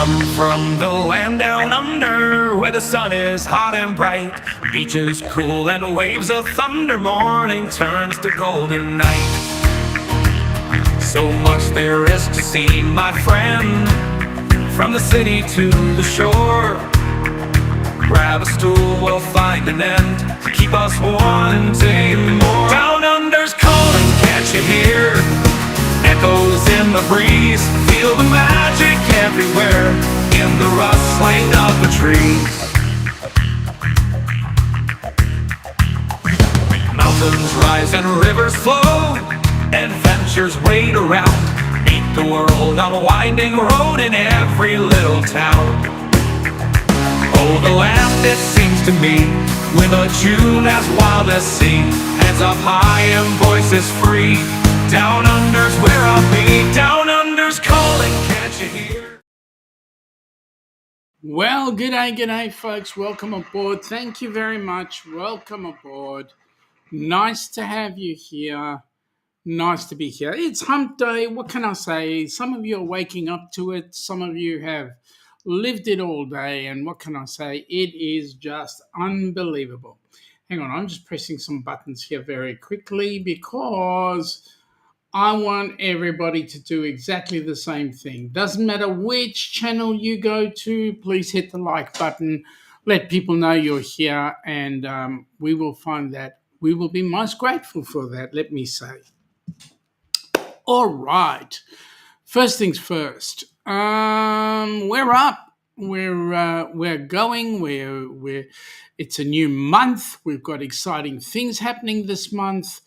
I'm from the land down under, where the sun is hot and bright, beaches cool and waves of thunder. Morning turns to golden night. So much there is to see, my friend, from the city to the shore. Grab a stool, we'll find an end to keep us wanting more. Down under's calling, can't you hear? Echoes in the breeze, feel the magic everywhere, in the rustling of the trees. Mountains rise and rivers flow, adventures wait around. Meet the world on a winding road in every little town. Oh, the land, it seems to me, with a tune as wild as sea, hands up high and voices free. Down under's where I'll be. Down under's calling, can't you hear? Well, g'day, folks. Welcome aboard. Thank you very much. Welcome aboard. Nice to have you here. Nice to be here. It's hump day. What can I say? Some of you are waking up to it. Some of you have lived it all day. And what can I say? It is just unbelievable. Hang on. I'm just pressing some buttons here very quickly because I want everybody to do exactly the same thing. Doesn't matter which channel you go to, please hit the like button. Let people know you're here, and we will find that we will be most grateful for that, let me say. All right. First things first. We're up. We're going. It's a new month. We've got exciting things happening this month.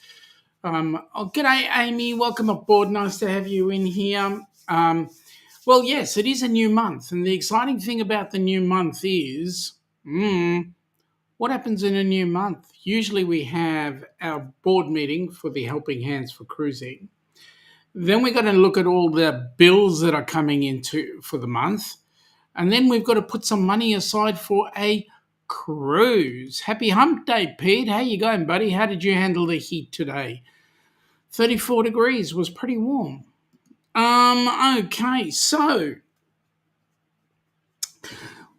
G'day, Amy. Welcome aboard. Nice to have you in here. Well, yes, it is a new month. And the exciting thing about the new month is, what happens in a new month? Usually we have our board meeting for the Helping Hands for Cruising. Then we're going to look at all the bills that are coming into for the month. And then we've got to put some money aside for a cruise. Happy hump day, Pete. How you going, buddy? How did you handle the heat today? 34 degrees was pretty warm. Okay, so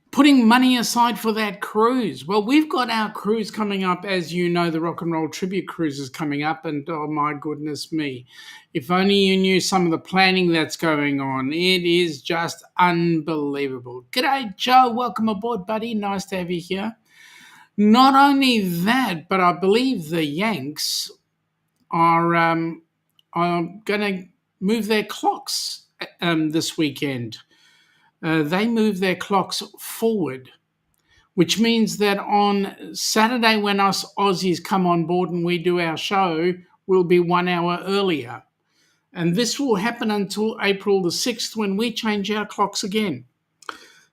putting money aside for that cruise. Well, we've got our cruise coming up. As you know, the Rock and Roll Tribute Cruise is coming up, and oh my goodness me. If only you knew some of the planning that's going on. It is just unbelievable. G'day, Joe. Welcome aboard, buddy. Nice to have you here. Not only that, but I believe the Yanks are going to move their clocks this weekend. They move their clocks forward, which means that on Saturday when us Aussies come on board and we do our show, we'll be 1 hour earlier. And this will happen until April the 6th when we change our clocks again.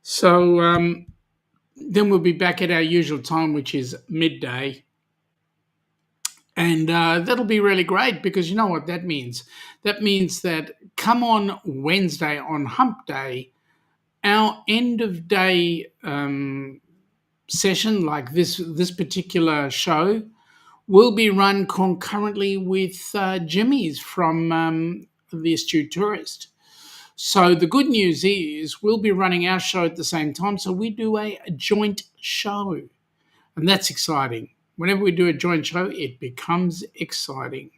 So then we'll be back at our usual time, which is midday. And that'll be really great because you know what that means? That means that come on Wednesday on Hump Day, our end of day session, like this particular show, will be run concurrently with Jimmy's from the Astute Tourist. So the good news is we'll be running our show at the same time. So we do a joint show, and that's exciting. Whenever we do a joint show, it becomes exciting.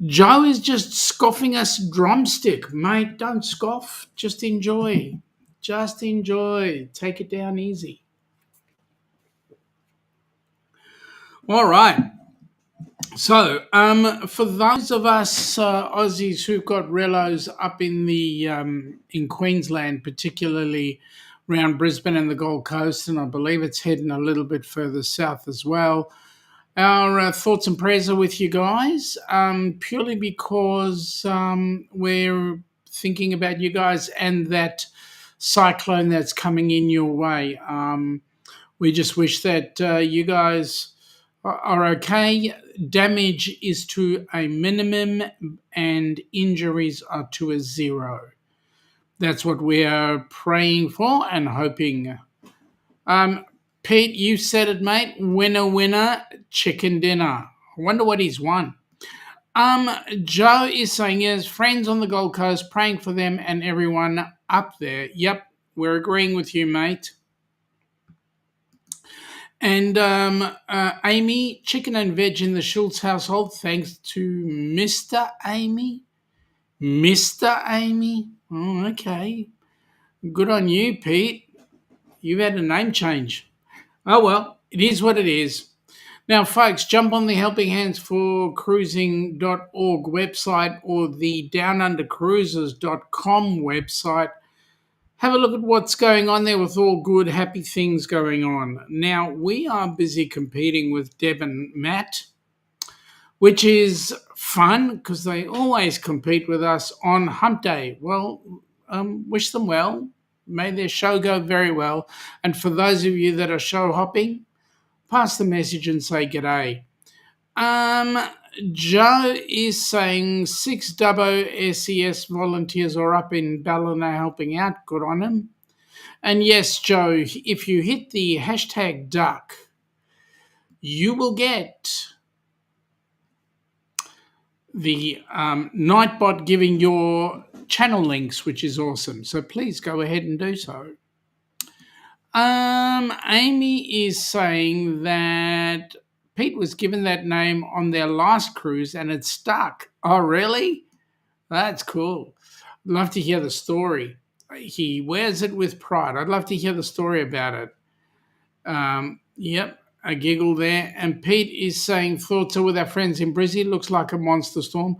Joe is just scoffing us drumstick. Mate, don't scoff. Just enjoy. Just enjoy. Take it down easy. All right. So, for those of us Aussies who've got relos up in the in Queensland, particularly around Brisbane and the Gold Coast, and I believe it's heading a little bit further south as well. Our thoughts and prayers are with you guys, purely because we're thinking about you guys and that cyclone that's coming in your way. We just wish that you guys are okay. Damage is to a minimum and injuries are to a zero. That's what we are praying for and hoping. Pete, you said it, mate. Winner, winner, chicken dinner. I wonder what he's won. Joe is saying, yes, friends on the Gold Coast, praying for them and everyone up there. Yep, we're agreeing with you, mate. And Amy, chicken and veg in the Schultz household, thanks to Mr. Amy. Mr. Amy. Oh, okay. Good on you, Pete. You've had a name change. Oh, well, it is what it is. Now, folks, jump on the Helping Hands for Cruising.org website or the DownUnderCruises.com website. Have a look at what's going on there with all good, happy things going on. Now, we are busy competing with Deb and Matt, which is fun because they always compete with us on Hump Day. Well, wish them well. May their show go very well. And for those of you that are show hopping, pass the message and say g'day. Joe is saying 6 SES volunteers are up in Ballina helping out. Good on them. And yes, Joe, if you hit the hashtag duck, you will get the Nightbot giving your channel links, which is awesome. So please go ahead and do so. Amy is saying that Pete was given that name on their last cruise and it stuck. Oh, really? That's cool. I'd love to hear the story. He wears it with pride. I'd love to hear the story about it. Yep, a giggle there. And Pete is saying thoughts are with our friends in Brizzy. Looks like a monster storm.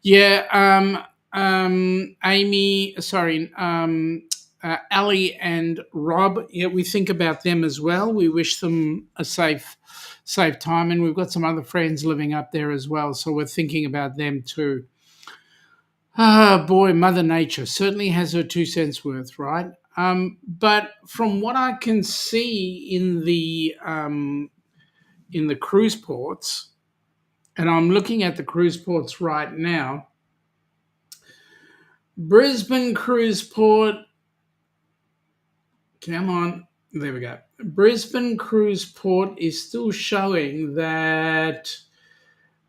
Yeah, Ali and Rob, yeah, we think about them as well. We wish them a safe time, and we've got some other friends living up there as well, so we're thinking about them too. Ah, boy, Mother Nature certainly has her 2 cents worth, right? But from what I can see in the cruise ports, and I'm looking at the cruise ports right now, Brisbane Cruise Port. Come on. There we go. Brisbane Cruise Port is still showing that.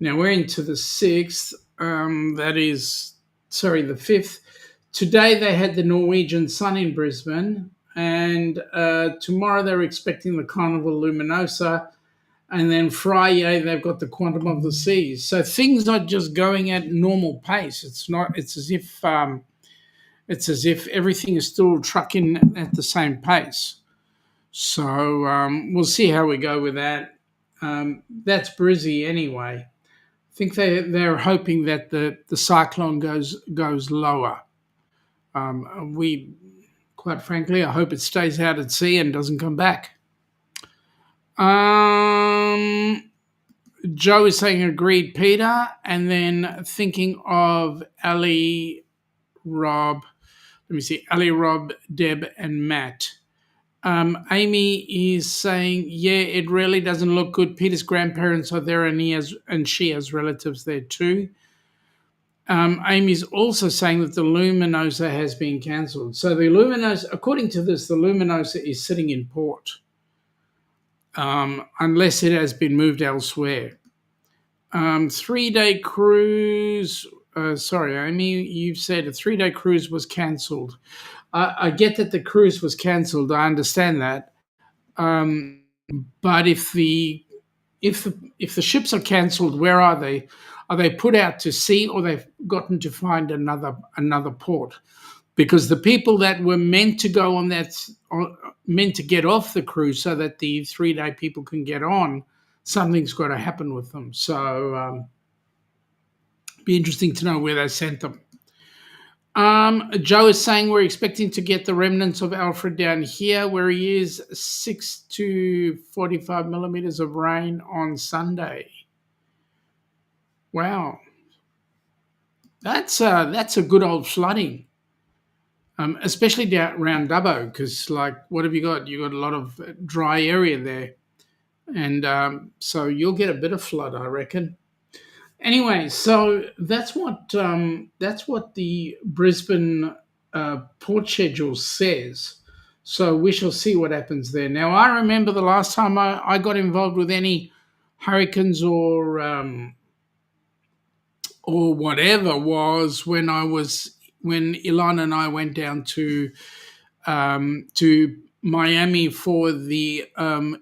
Now we're into the 6th. The 5th. Today they had the Norwegian Sun in Brisbane, and tomorrow they're expecting the Carnival Luminosa, and then Friday they've got the Quantum of the Seas. So things are just going at normal pace. It's not. It's as if everything is still trucking at the same pace. So we'll see how we go with that. That's Brizzy anyway. I think they're hoping that the cyclone goes lower. Quite frankly, I hope it stays out at sea and doesn't come back. Joe is saying agreed, Peter, and then thinking of Ali, Rob. Let me see, Ali, Rob, Deb, and Matt. Amy is saying, yeah, it really doesn't look good. Peter's grandparents are there and she has relatives there too. Amy's also saying that the Luminosa has been cancelled. So the Luminosa, according to this, the Luminosa is sitting in port, unless it has been moved elsewhere. 3-day cruise. Sorry, Amy, you've said a 3-day cruise was cancelled. I get that the cruise was cancelled. I understand that. But if the ships are cancelled, where are they? Are they put out to sea, or they've gotten to find another port? Because the people that were meant to go on meant to get off the cruise so that the 3-day people can get on, something's got to happen with them. So be interesting to know where they sent them. Joe is saying we're expecting to get the remnants of Alfred down here where he is, 6 to 45 millimeters of rain on Sunday. Wow. That's a good old flooding, especially down around Dubbo, because what have you got? You got a lot of dry area there, and so you'll get a bit of flood, I reckon. Anyway, so that's what the Brisbane port schedule says. So we shall see what happens there. Now, I remember the last time I got involved with any hurricanes or whatever was when I was when Ilana and I went down to Miami for the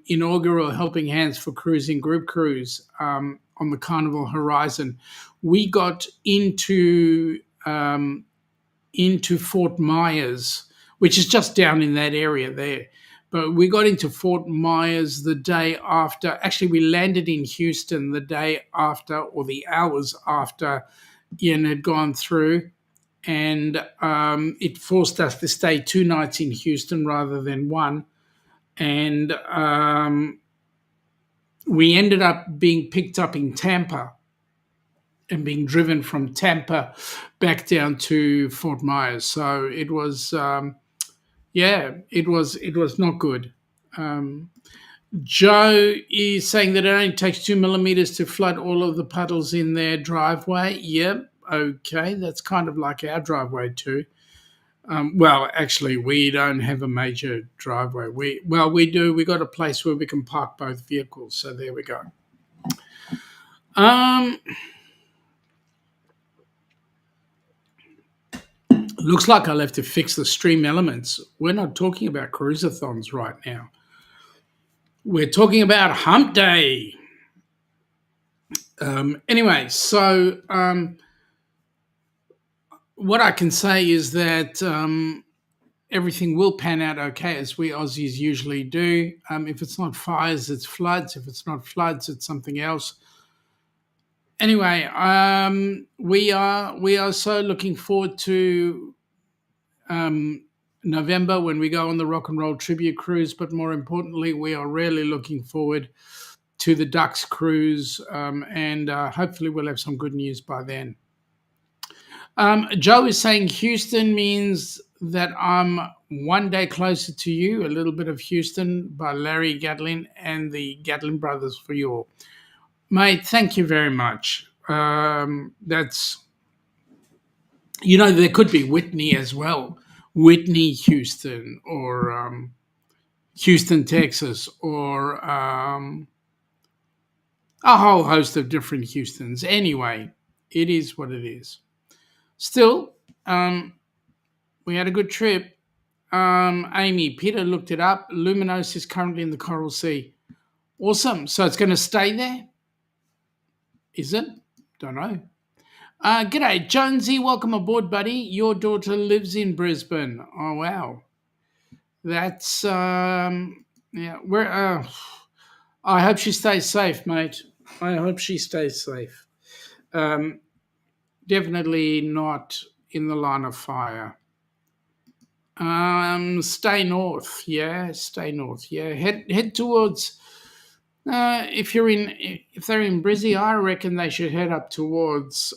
inaugural Helping Hands for Cruising group cruise on the Carnival Horizon. We got into Fort Myers, which is just down in that area there. But we got into Fort Myers the day after. Actually, we landed in Houston the day after, or the hours after Ian had gone through. And it forced us to stay 2 nights in Houston rather than one. And we ended up being picked up in Tampa and being driven from Tampa back down to Fort Myers. So it was, it was not good. Joe is saying that it only takes 2 millimeters to flood all of the puddles in their driveway. Yep. Okay, that's kind of like our driveway too. Well, actually, we don't have a major driveway. We do. We got a place where we can park both vehicles. So there we go. Looks like I'll have to fix the stream elements. We're not talking about cruisathons right now. We're talking about Hump Day. Anyway, so what I can say is that everything will pan out okay, as we Aussies usually do. If it's not fires, it's floods. If it's not floods, it's something else. Anyway, we are so looking forward to November when we go on the Rock and Roll Tribute Cruise, but more importantly, we are really looking forward to the Ducks Cruise, and hopefully we'll have some good news by then. Joe is saying Houston means that I'm one day closer to you. A little bit of Houston by Larry Gatlin and the Gatlin brothers for you all. Mate, thank you very much. That's, there could be Whitney as well. Whitney, Houston, or Houston, Texas, or a whole host of different Houstons. Anyway, it is what it is. Still, we had a good trip. Amy, Peter looked it up. Luminos is currently in the Coral Sea. Awesome. So it's going to stay there? Is it? Don't know. G'day, Jonesy. Welcome aboard, buddy. Your daughter lives in Brisbane. Oh, wow. That's, I hope she stays safe, mate. I hope she stays safe. Definitely not in the line of fire. Stay north. Yeah, stay north. Yeah, head towards... if they're in Brizzy, I reckon they should head up towards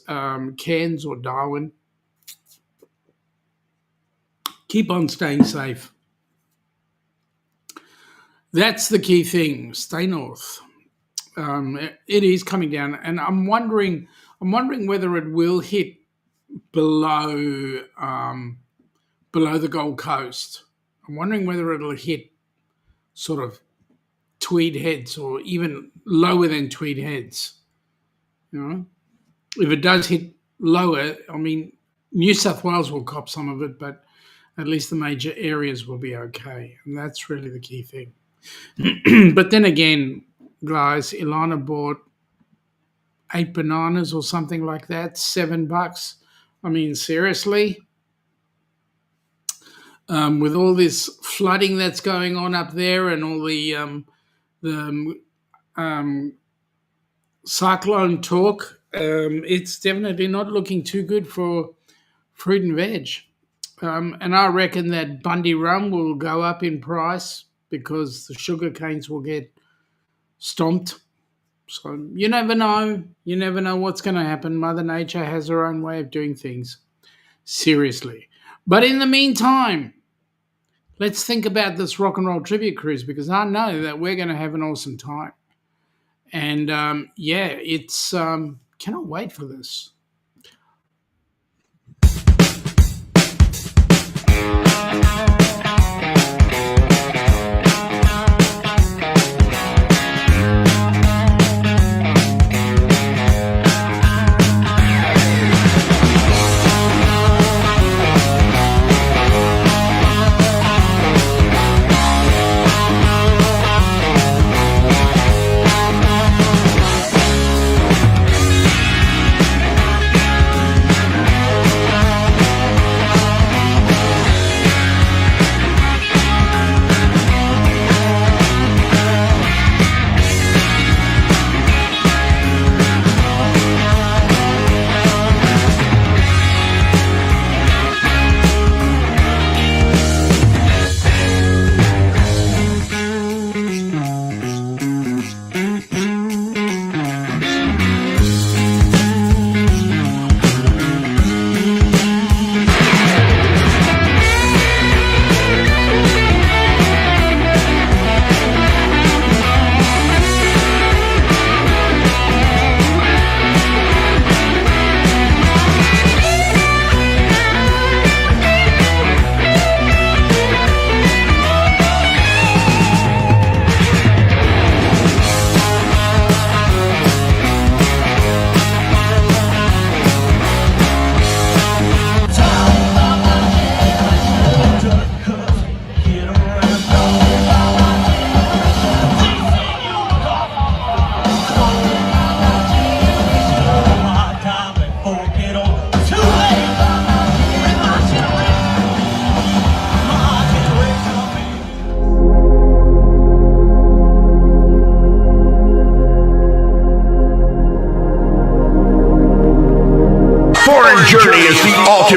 Cairns or Darwin. Keep on staying safe. That's the key thing. Stay north. It is coming down, and I'm wondering whether it will hit below the Gold Coast. I'm wondering whether it'll hit sort of Tweed Heads or even lower than Tweed Heads. If it does hit lower, I mean, New South Wales will cop some of it, but at least the major areas will be okay. And that's really the key thing. But then again, guys, Ilana bought 8 bananas or something like that, $7. I mean, seriously? With all this flooding that's going on up there and all the cyclone talk, it's definitely not looking too good for fruit and veg. And I reckon that Bundy rum will go up in price because the sugar canes will get stomped. So you never know. You never know what's going to happen. Mother Nature has her own way of doing things. Seriously. But in the meantime, let's think about this Rock and Roll Tribute Cruise, because I know that we're going to have an awesome time. And, it's... cannot wait for this.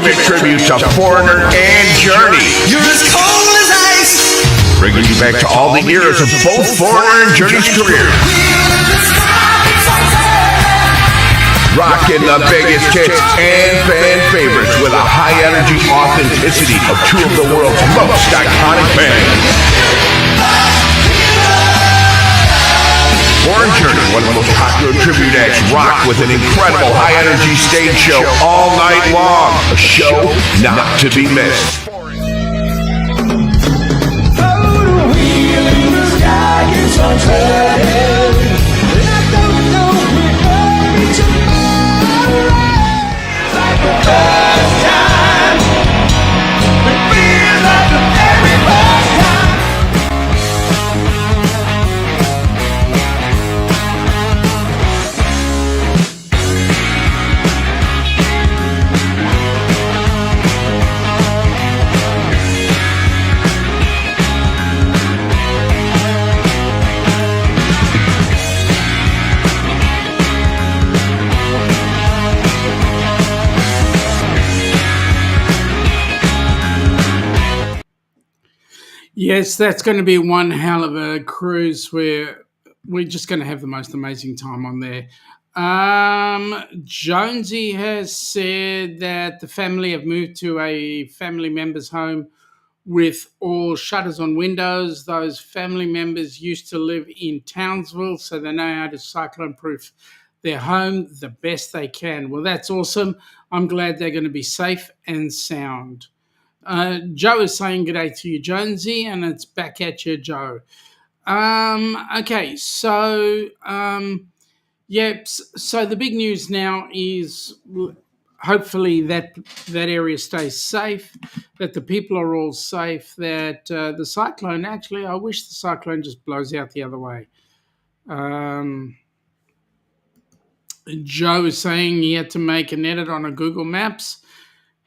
ultimate tribute to Foreigner and Journey. You're as cold as ice. Bringing you back to all the eras of both Foreigner and Journey's career. Rocking the biggest hits and fan favorites with a high-energy authenticity of two of the world's most iconic bands. Foreign Journey, one of the most popular tribute acts, rock with an incredible high-energy stage show all night long. A show not to be missed. Yes, that's going to be one hell of a cruise where we're just going to have the most amazing time on there. Jonesy has said that the family have moved to a family member's home with all shutters on windows. Those family members used to live in Townsville, so they know how to cyclone-proof their home the best they can. Well, that's awesome. I'm glad they're going to be safe and sound. Joe is saying g'day to you, Jonesy, and it's back at you, Joe. Okay, so so the big news now is hopefully that area stays safe, that the people are all safe, that the cyclone, actually, I wish the cyclone just blows out the other way. Joe is saying he had to make an edit on a Google Maps,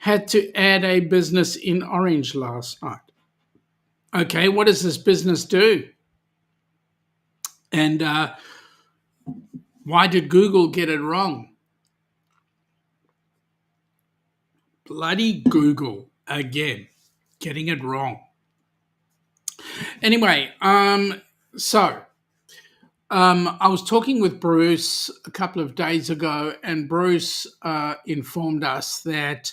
had to add a business in orange last night. Okay, what does this business do? And why did Google get it wrong? Bloody Google again, getting it wrong. Anyway, I was talking with Bruce a couple of days ago, and Bruce informed us that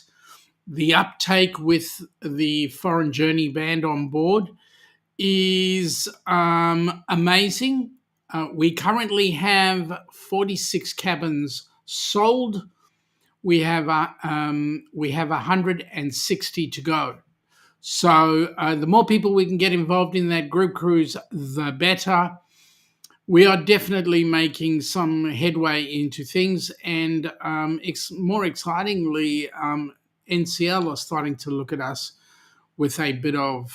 the uptake with the Foreign Journey band on board is amazing. We currently have 46 cabins sold. We have 160 to go. So the more people we can get involved in that group cruise, the better. We are definitely making some headway into things, and more excitingly, NCL are starting to look at us with a bit of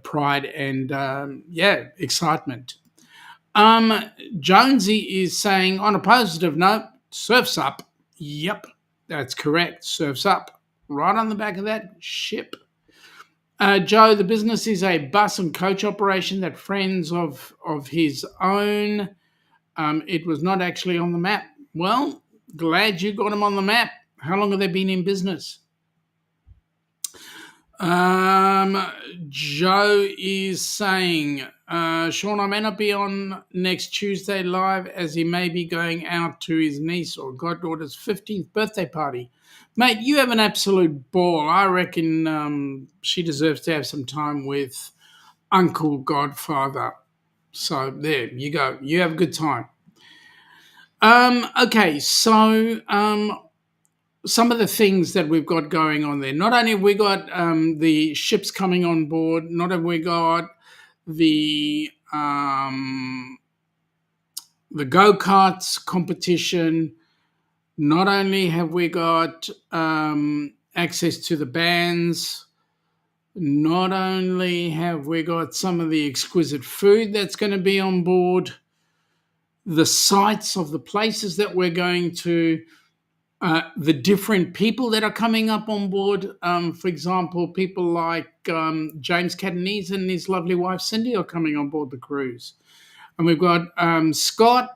pride and excitement. Jonesy is saying, on a positive note, surf's up. Yep, that's correct. Surf's up. Right on the back of that ship. Joe, the business is a bus and coach operation that friends of his own. It was not actually on the map. Well, glad you got them on the map. How long have they been in business? Joe is saying, Sean, I may not be on next Tuesday live as he may be going out to his niece or goddaughter's 15th birthday party. Mate, you have an absolute ball. I reckon she deserves to have some time with Uncle Godfather. So there you go. You have a good time. Okay, so some of the things that we've got going on there. Not only have we got the ships coming on board, not have we got the go-karts competition, not only have we got access to the bands, not only have we got some of the exquisite food that's going to be on board, the sites of the places that we're going to, the different people that are coming up on board. For example, people like James Catanese and his lovely wife Cindy are coming on board the cruise. And we've got Scott,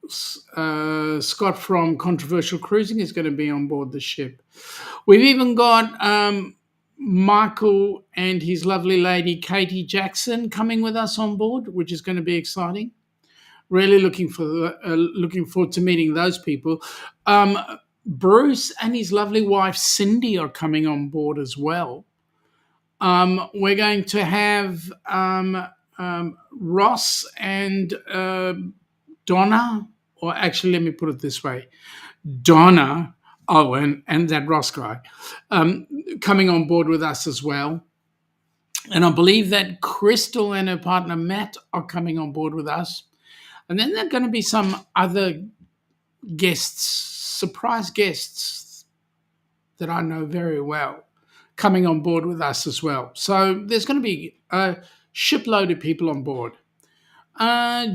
Scott from Controversial Cruising is going to be on board the ship. We've even got Michael and his lovely lady Katie Jackson coming with us on board, which is going to be exciting. Really looking forward to meeting those people. Bruce and his lovely wife Cindy are coming on board as well. We're going to have Ross and Donna, or actually, let me put it this way, Donna. Oh, and that Ross guy coming on board with us as well. And I believe that Crystal and her partner Matt are coming on board with us. And then there are going to be some other guests, surprise guests that I know very well, coming on board with us as well. So there's going to be a shipload of people on board.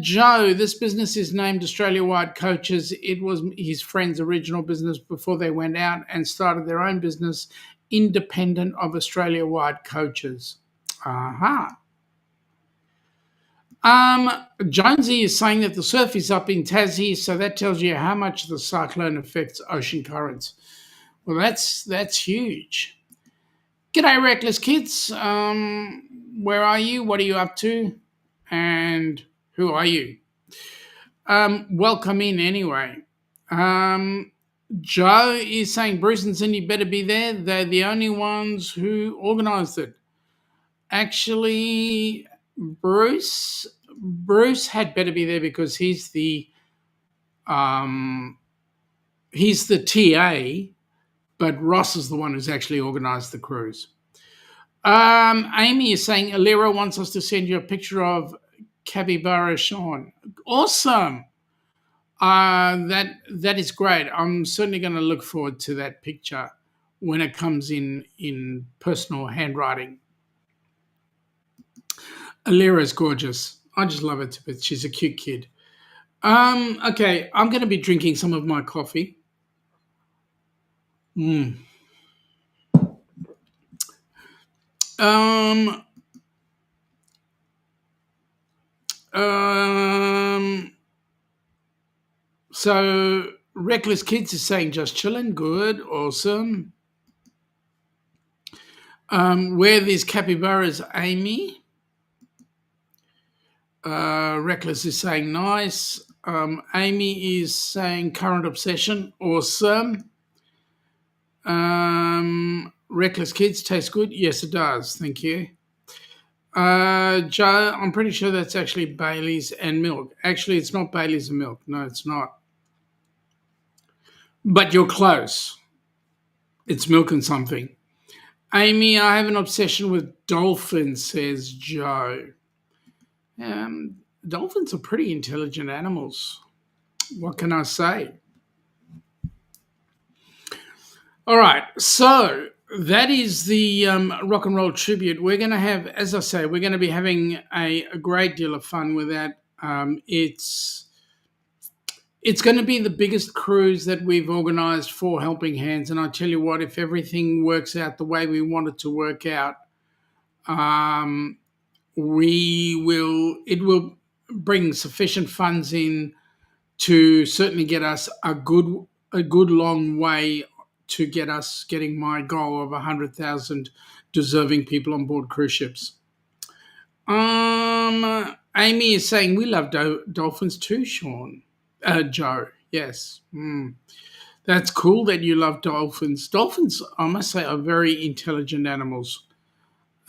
Joe, this business is named Australia Wide Coaches. It was his friend's original business before they went out and started their own business, independent of Australia Wide Coaches. Jonesy is saying that the surf is up in Tassie, so that tells you how much the cyclone affects ocean currents. Well, that's huge. G'day, Reckless Kids. Where are you? What are you up to? And who are you? Welcome in anyway. Joe is saying Bruce and Cindy better be there. They're the only ones who organised it. Actually, Bruce had better be there because he's the TA, but Ross is the one who's actually organised the cruise. Amy is saying Alira wants us to send you a picture of Capybara Sean. Awesome. That is great. I'm certainly going to look forward to that picture when it comes in personal handwriting. Alira is gorgeous. I just love it, but she's a cute kid. Okay, I'm going to be drinking some of my coffee. So Reckless Kids is saying just chilling, good, awesome. Where these capybaras, Amy? Reckless is saying nice. Amy is saying current obsession, awesome. Reckless Kids tastes good. Yes, it does. Thank you. Joe, I'm pretty sure that's actually Bailey's and milk. Actually, it's not Bailey's and milk. No, it's not. But you're close. It's milk and something. Amy, I have an obsession with dolphins, says Joe. Dolphins are pretty intelligent animals. What can I say? All right, so that is the rock and roll tribute. We're going to have, as I say, we're going to be having a great deal of fun with that. It's going to be the biggest cruise that we've organised for Helping Hands, and I tell you what, if everything works out the way we want it to work out, it will bring sufficient funds in to certainly get us a good long way to getting my goal of 100,000 deserving people on board cruise ships. Amy is saying we love dolphins too, Sean. Joe, yes. That's cool that you love dolphins. Dolphins, I must say, are very intelligent animals.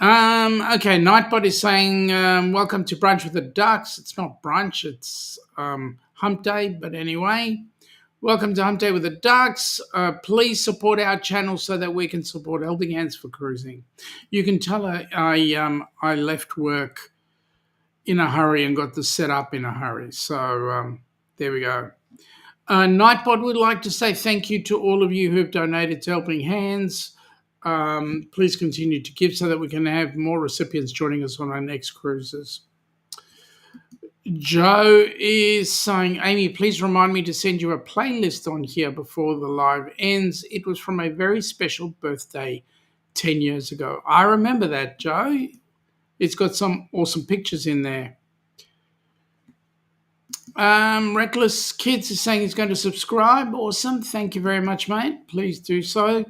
Okay, Nightbot is saying, welcome to Brunch with the Ducks. It's not brunch, it's Hump Day, but anyway. Welcome to Hump Day with the Ducks. Please support our channel so that we can support Helping Hands for Cruising. You can tell I left work in a hurry and got this set up in a hurry. So there we go. Nightbot would like to say thank you to all of you who have donated to Helping Hands. Please continue to give so that we can have more recipients joining us on our next cruises. Joe is saying, Amy, please remind me to send you a playlist on here before the live ends. It was from a very special birthday 10 years ago. I remember that, Joe. It's got some awesome pictures in there. Reckless Kids is saying he's going to subscribe. Awesome. Thank you very much, mate. Please do so.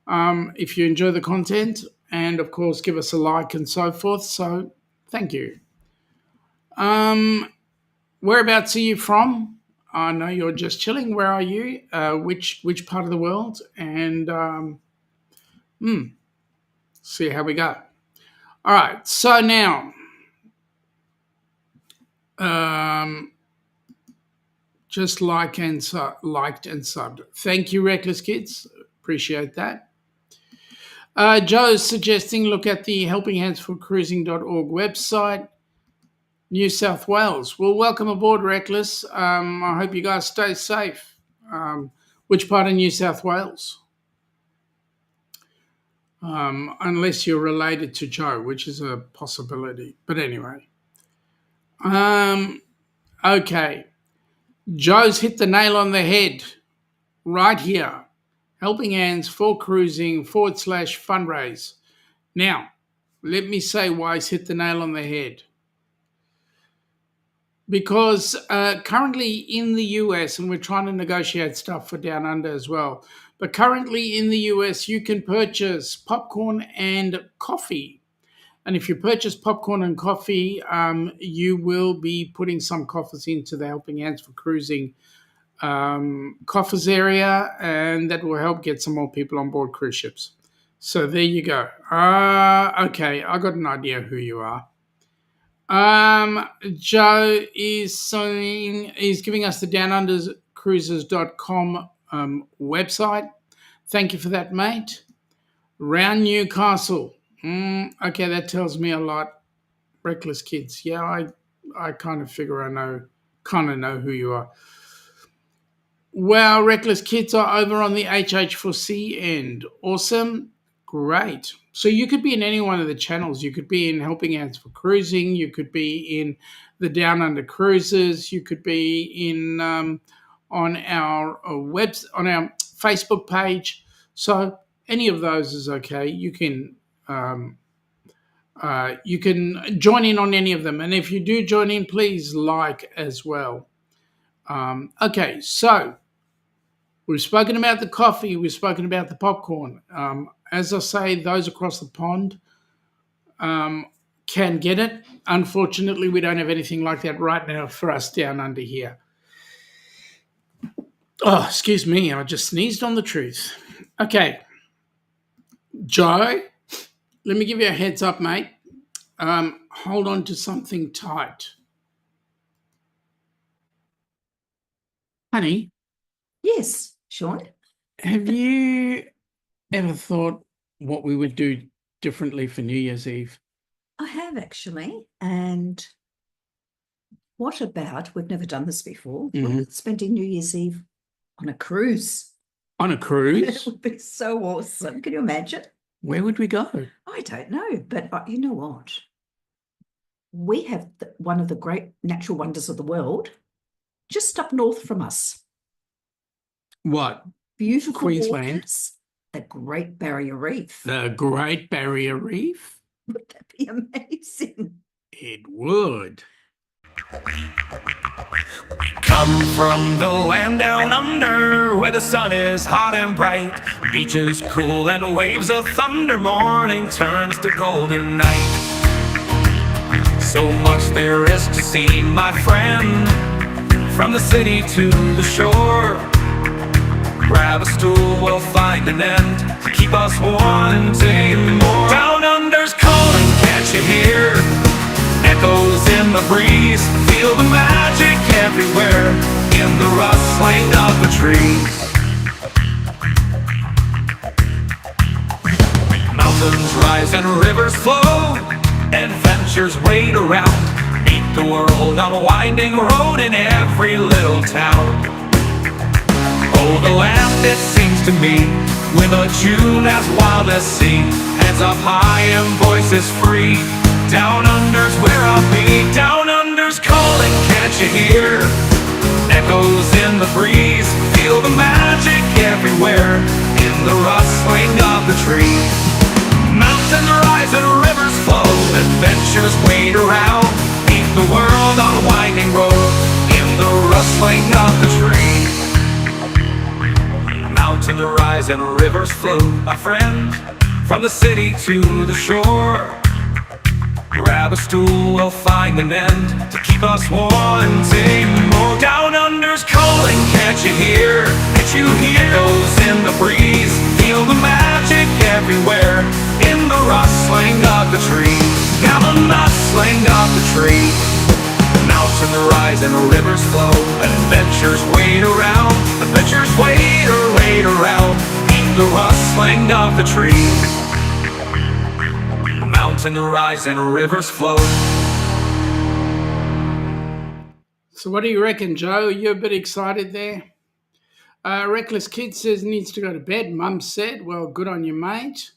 If you enjoy the content, and of course, give us a like and so forth. So, thank you. Whereabouts are you from? I know you're just chilling. Where are you? Which part of the world? And see how we go. All right. So now, just liked and subbed. Thank you, Reckless Kids. Appreciate that. Joe's suggesting look at the helpinghandsforcruising.org website. New South Wales. Well, welcome aboard, Reckless. I hope you guys stay safe. Which part of New South Wales? Unless you're related to Joe, which is a possibility. But anyway. Okay. Joe's hit the nail on the head right here. Helping Hands for Cruising /fundraise. Now, let me say why he's hit the nail on the head. Because currently in the US, and we're trying to negotiate stuff for Down Under as well, but currently in the US, you can purchase popcorn and coffee. And if you purchase popcorn and coffee, you will be putting some coffers into the Helping Hands for Cruising coffers area, and that will help get some more people on board cruise ships. So there you go. Okay, I got an idea who you are. Joe is saying he's giving us the DownUnderCruises.com website. Thank you for that, mate. Round Newcastle. Okay, that tells me a lot. Reckless Kids. Yeah, I kind of figure I know who you are. Wow, Reckless Kids are over on the HH4C end. Awesome. Great. So you could be in any one of the channels. You could be in Helping Hands for Cruising. You could be in the Down Under Cruises. You could be in on our on our Facebook page. So any of those is okay. You can join in on any of them. And if you do join in, please like as well. Okay, so we've spoken about the coffee. We've spoken about the popcorn. As I say, those across the pond can get it. Unfortunately, we don't have anything like that right now for us down under here. Oh, excuse me. I just sneezed on the truth. Okay. Joe, let me give you a heads up, mate. Hold on to something tight. Honey. Yes, Sean. Have you ever thought what we would do differently for New Year's Eve? I have actually. And what about, we've never done this before, spending New Year's Eve on a cruise? On a cruise? It would be so awesome. Can you imagine? Where would we go? I don't know, but you know what? We have one of the great natural wonders of the world just up north from us. What? Beautiful Queensland? waters, the Great Barrier Reef. The Great Barrier Reef? Would that be amazing? It would. Come from the land down under, where the sun is hot and bright, beaches cool and waves of thunder, morning turns to golden night. So much there is to see, my friend, from the city to the shore. Grab a stool, we'll find an end to keep us wanting more. Down under's calling, can't you hear? Echoes in the breeze, feel the magic everywhere, in the rustling of the trees. Mountains rise and rivers flow, adventures wait around, meet the world on a winding road in every little town. Oh, the land, it seems to me, with a tune as wild as sea, hands up high and voices free. Down under's where I'll be. Down under's calling, can't you hear? Echoes in the breeze, feel the magic everywhere, in the rustling of the trees. Mountains rise and rivers flow, adventures wait around, meet the world on a winding road, rustling of the tree. Mountains rise and rivers flow, my friend, from the city to the shore. Grab a stool, we'll find an end to keep us wanting more. Down under's calling, can't you hear? Can't you hear those in the breeze? Feel the magic everywhere in the rustling of the tree. Now the rustling of the tree. Mountains rise and rivers flow, and adventures wait around. Adventures wait around in the rustling of the tree. Mountains rise and rivers flow. So what do you reckon, Joe? You're a bit excited there? Reckless Kid says needs to go to bed. Mum said, well, good on you, mate.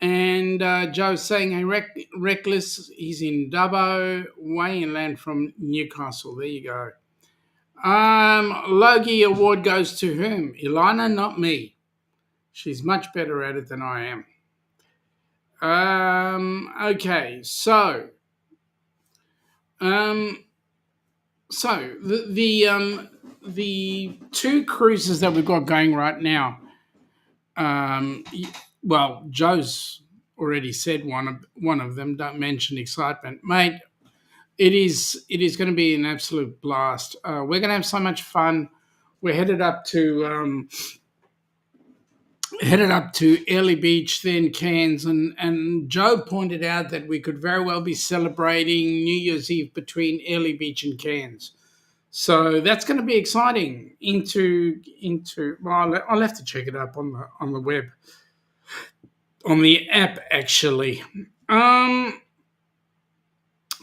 And Joe's saying, hey, Reckless, he's in Dubbo, way inland from Newcastle. There you go. Logie award goes to whom? Ilana, not me. She's much better at it than I am. Okay, so the two cruises that we've got going right now. Well, Joe's already said one of them. Don't mention excitement, mate. It is going to be an absolute blast. We're going to have so much fun. We're headed up to Early Beach, then Cairns, and Joe pointed out that we could very well be celebrating New Year's Eve between Early Beach and Cairns. So that's going to be exciting. Well, I'll have to check it up on the web, on the app actually.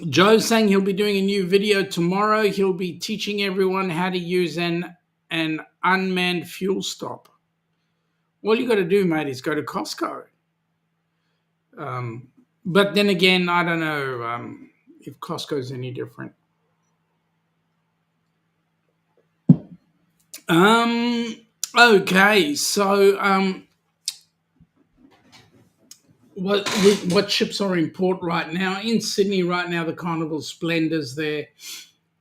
Joe's saying he'll be doing a new video tomorrow. He'll be teaching everyone how to use an unmanned fuel stop. All you got to do, mate, is go to Costco. But then again, I don't know if Costco's any different. Okay, so what ships are in port right now? In Sydney right now, the Carnival Splendor's there,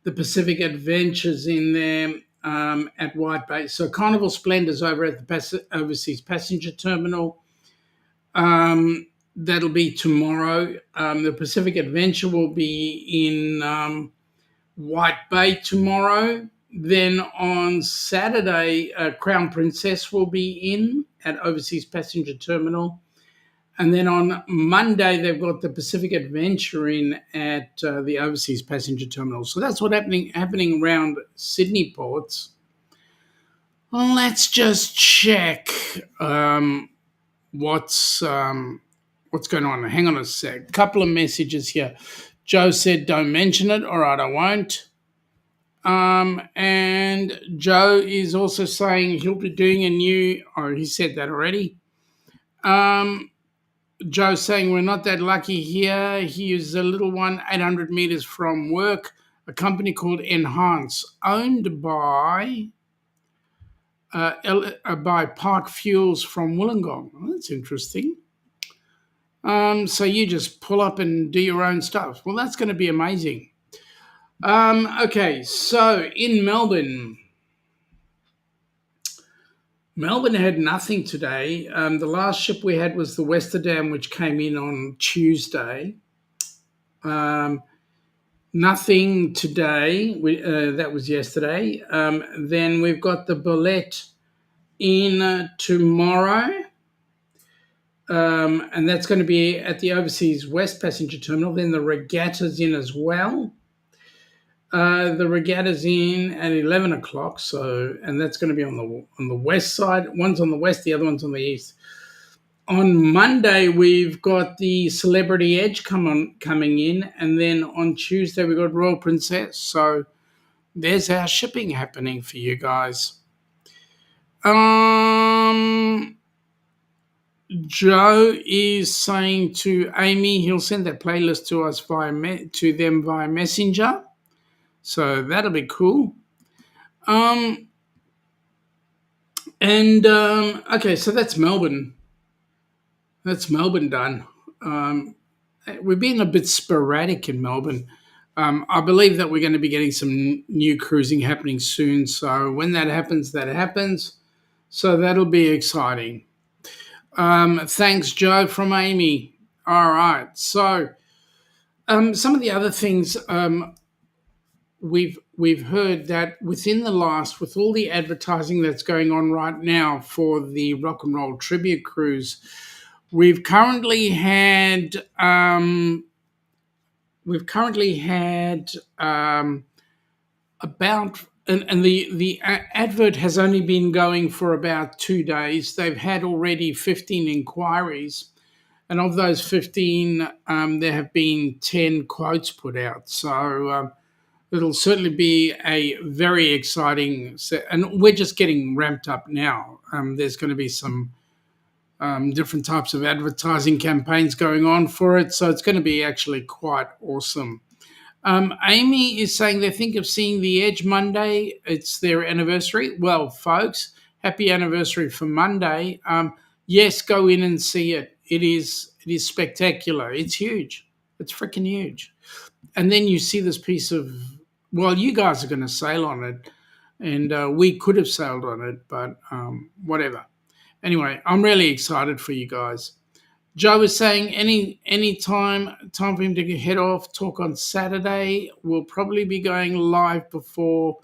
the Pacific Adventure's in there. At White Bay. So Carnival Splendor's over at the Overseas Passenger Terminal. That'll be tomorrow. The Pacific Adventure will be in White Bay tomorrow. Then on Saturday, Crown Princess will be in at Overseas Passenger Terminal. And then on Monday, they've got the Pacific Adventure in at the Overseas Passenger Terminal. So that's what's happening around Sydney ports. Well, let's just check what's going on. Hang on a sec. Couple of messages here. Joe said, don't mention it. All right, I won't. And Joe is also saying he'll be doing a new... Oh, he said that already. Joe's saying we're not that lucky here. He uses a little one 800 meters from work, a company called Enhance, owned by Park Fuels from Wollongong. Well, that's interesting. So you just pull up and do your own stuff. Well, that's going to be amazing. Okay, so in Melbourne had nothing today. The last ship we had was the Westerdam, which came in on Tuesday. Nothing today. That was yesterday. Then we've got the Bolette in tomorrow. And that's going to be at the Overseas West Passenger Terminal. Then the Regatta's in as well. The Regatta's in at 11 o'clock, and that's going to be on the west side. One's on the west, the other one's on the east. On Monday, we've got the Celebrity Edge coming in, and then on Tuesday, we've got Royal Princess. So there's our shipping happening for you guys. Joe is saying to Amy, he'll send that playlist to us to them via Messenger. So that'll be cool. Okay, so that's Melbourne. That's Melbourne done. We've been a bit sporadic in Melbourne. I believe that we're going to be getting some new cruising happening soon. So when that happens, that happens. So that'll be exciting. Thanks, Joe, from Amy. All right. So some of the other things we've heard that within the last, with all the advertising that's going on right now for the Rock and Roll Tribute Cruise, we've currently had about and the advert has only been going for about 2 days. They've had already 15 inquiries, and of those 15, there have been 10 quotes put out. So it'll certainly be a very exciting set, and we're just getting ramped up now. There's going to be some different types of advertising campaigns going on for it, so it's going to be actually quite awesome. Amy is saying they think of seeing the Edge Monday. It's their anniversary. Well, folks, happy anniversary for Monday. Yes, go in and see it. It is spectacular. It's huge. It's freaking huge. And then you see this piece of, well, you guys are going to sail on it, and we could have sailed on it, but whatever. Anyway, I'm really excited for you guys. Joe was saying any time for him to head off, talk on Saturday. We'll probably be going live before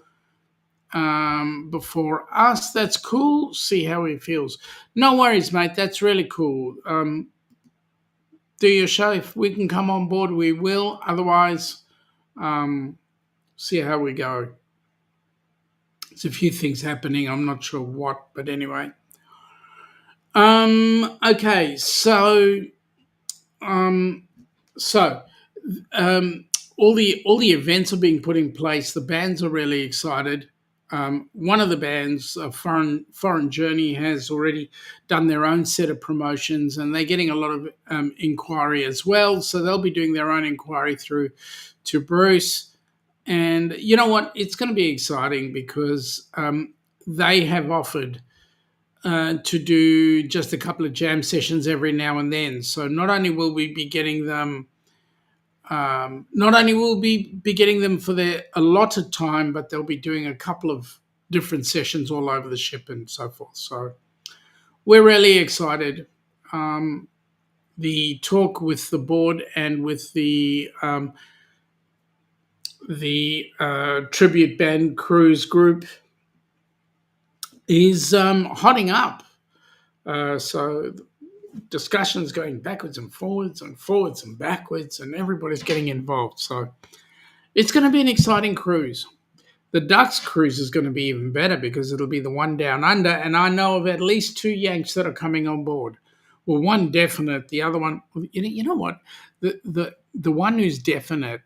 us. That's cool. See how he feels. No worries, mate. That's really cool. Do your show. If we can come on board, we will. Otherwise, see how we go. There's a few things happening. I'm not sure what, but anyway. Okay, so all the events are being put in place. The bands are really excited. One of the bands, Foreign Journey, has already done their own set of promotions, and they're getting a lot of inquiry as well. So they'll be doing their own inquiry through to Bruce. And you know what? It's going to be exciting because they have offered to do just a couple of jam sessions every now and then. So not only will we be getting them, for their allotted time, but they'll be doing a couple of different sessions all over the ship and so forth. So we're really excited. The talk with the board and with the tribute band cruise group is hotting up. So discussions going backwards and forwards and backwards, and everybody's getting involved. So it's going to be an exciting cruise. The Ducks cruise is going to be even better because it'll be the one down under, and I know of at least 2 Yanks that are coming on board. Well, one definite, the other one, you know what? The one who's definite,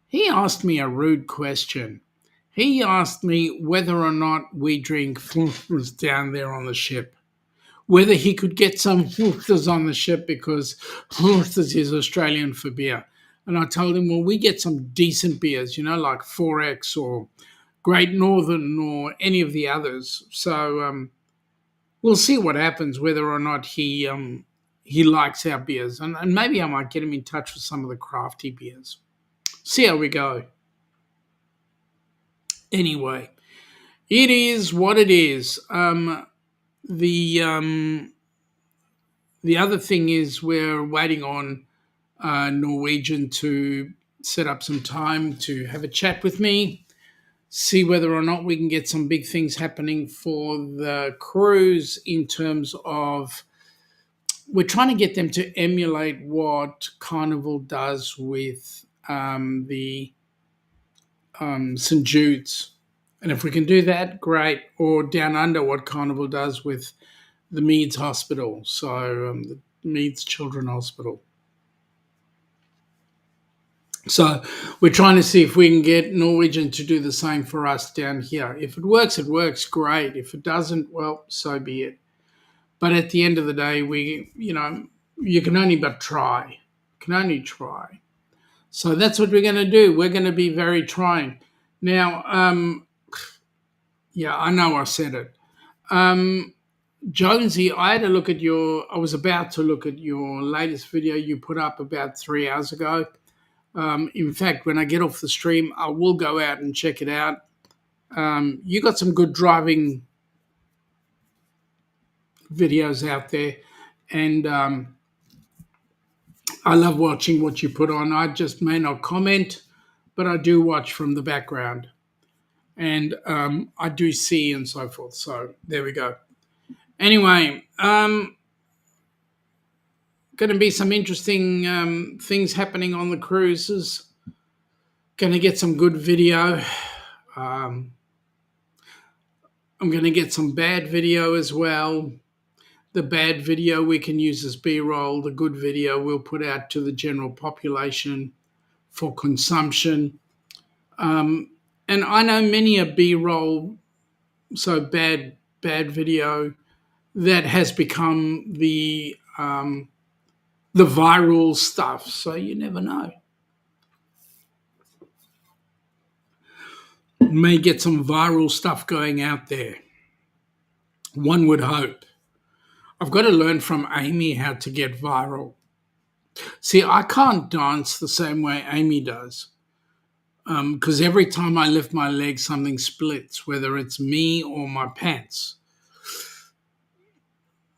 he asked me a rude question. He asked me whether or not we drink was down there on the ship. Whether he could get some Hulters on the ship because Hulters is Australian for beer. And I told him, well, we get some decent beers, like 4X or Great Northern or any of the others. So we'll see what happens, whether or not he likes our beers. And maybe I might get him in touch with some of the crafty beers. See how we go. Anyway, it is what it is. The other thing is we're waiting on Norwegian to set up some time to have a chat with me, see whether or not we can get some big things happening for the cruise in terms of we're trying to get them to emulate what Carnival does with the St. Jude's. And if we can do that, great. Or Down Under, what Carnival does with the Meads Hospital, so the Meads Children Hospital. So we're trying to see if we can get Norwegian to do the same for us down here. If it works, great. If it doesn't, well, so be it. But at the end of the day, you can only but try. Can only try. So that's what we're going to do. We're going to be very trying. Now, I know I said it. Jonesy, I was about to look at your latest video you put up about 3 hours ago. In fact, when I get off the stream, I will go out and check it out. You got some good driving videos out there, and I love watching what you put on. I just may not comment, but I do watch from the background, and I do see and so forth. So there we go. Anyway, going to be some interesting things happening on the cruises. Going to get some good video. I'm going to get some bad video as well. The bad video we can use as B-roll. The good video we'll put out to the general population for consumption. And I know many a B-roll, so bad video, that has become the viral stuff. So you never know. May get some viral stuff going out there. One would hope. I've got to learn from Amy how to get viral. See, I can't dance the same way Amy does, because every time I lift my leg, something splits, whether it's me or my pants.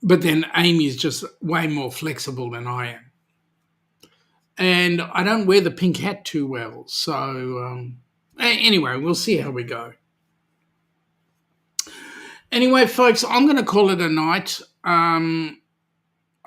But then Amy's just way more flexible than I am. And I don't wear the pink hat too well. So anyway, we'll see how we go. Anyway, folks, I'm going to call it a night. I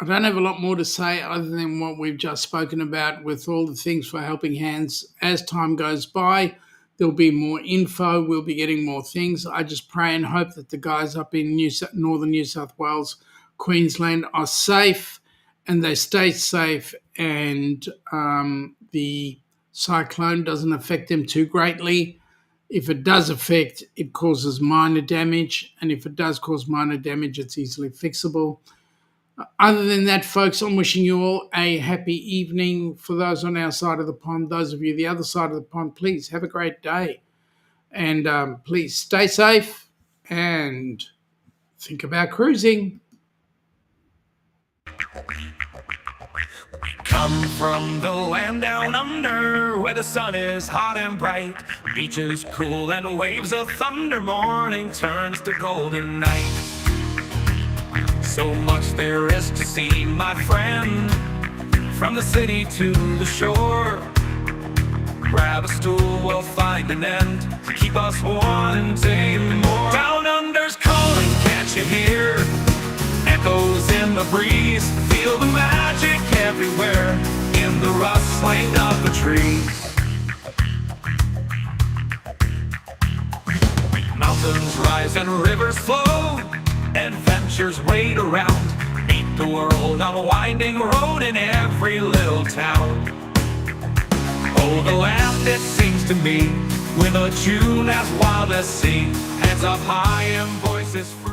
don't have a lot more to say other than what we've just spoken about with all the things for Helping Hands. As time goes by, there'll be more info. We'll be getting more things. I just pray and hope that the guys up in northern New South Wales, Queensland are safe and they stay safe, and the cyclone doesn't affect them too greatly. If it does affect, it causes minor damage, and if it does cause minor damage, it's easily fixable. Other than that, folks, I'm wishing you all a happy evening. For those on our side of the pond, those of you the other side of the pond, please have a great day. And please stay safe and think about cruising. Come from the land down under, where the sun is hot and bright, beaches cool and waves of thunder, morning turns to golden night. So much there is to see, my friend, from the city to the shore. Grab a stool, we'll find an end to keep us wanting more. Down under's calling, can't you hear? Echoes in the breeze, feel the magic everywhere, in the rustling of the trees. Mountains rise and rivers flow, adventures wait around, meet the world on a winding road in every little town. Oh, the land, it sings to me with a tune as wild as sea, hands up high and voices free.